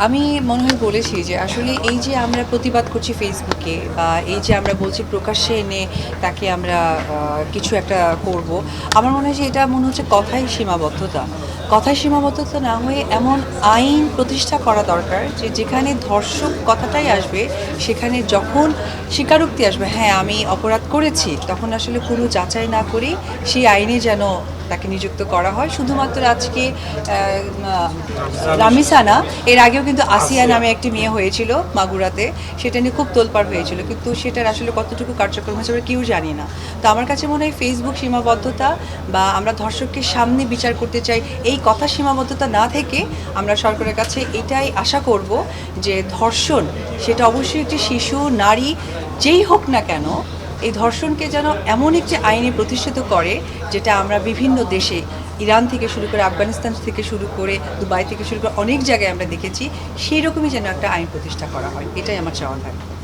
আমি মনে হয় বলেছি যে আসলে এই যে আমরা প্রতিবাদ করছি ফেসবুকে বা এই যে আমরা বলছি প্রকাশ্যে এনে তাকে আমরা কিছু একটা করব, আমার মনে হয় যে এটা মনে হচ্ছে কথায় সীমাবদ্ধতা না হয়ে এমন আইন প্রতিষ্ঠা করা দরকার যে যেখানে ধর্ষক কথাটাই আসবে, সেখানে যখন স্বীকারোক্তি আসবে হ্যাঁ আমি অপরাধ করেছি, তখন আসলে কোনো যাচাই না করেই সেই আইনে যেন তাকে নিযুক্ত করা হয়। শুধুমাত্র আজকে রামিসা না, এর আগেও কিন্তু আসিয়া নামে একটি মেয়ে হয়েছিল মাগুরাতে, সেটা নিয়ে খুব তোলপাড় হয়েছিল, কিন্তু সেটার আসলে কতটুকু কার্যক্রম হয়েছে আমরা কেউ জানি না। তো আমার কাছে মনে হয় ফেসবুক সীমাবদ্ধতা বা আমরা ধর্ষককে সামনে বিচার করতে চাই এই কথা সীমাবদ্ধতা না থেকে আমরা সরকারের কাছে এটাই আশা করব যে ধর্ষণ সেটা অবশ্যই একটি শিশু, নারী, যেই হোক না কেন, এই ধর্ষণকে যেন এমন একটি আইনে প্রতিষ্ঠিত করে যেটা আমরা বিভিন্ন দেশে, ইরান থেকে শুরু করে আফগানিস্তান থেকে শুরু করে দুবাই থেকে শুরু করে অনেক জায়গায় আমরা দেখেছি, সেই রকমই যেন একটা আইন প্রতিষ্ঠা করা হয়, এটাই আমার চাওয়া থাকে।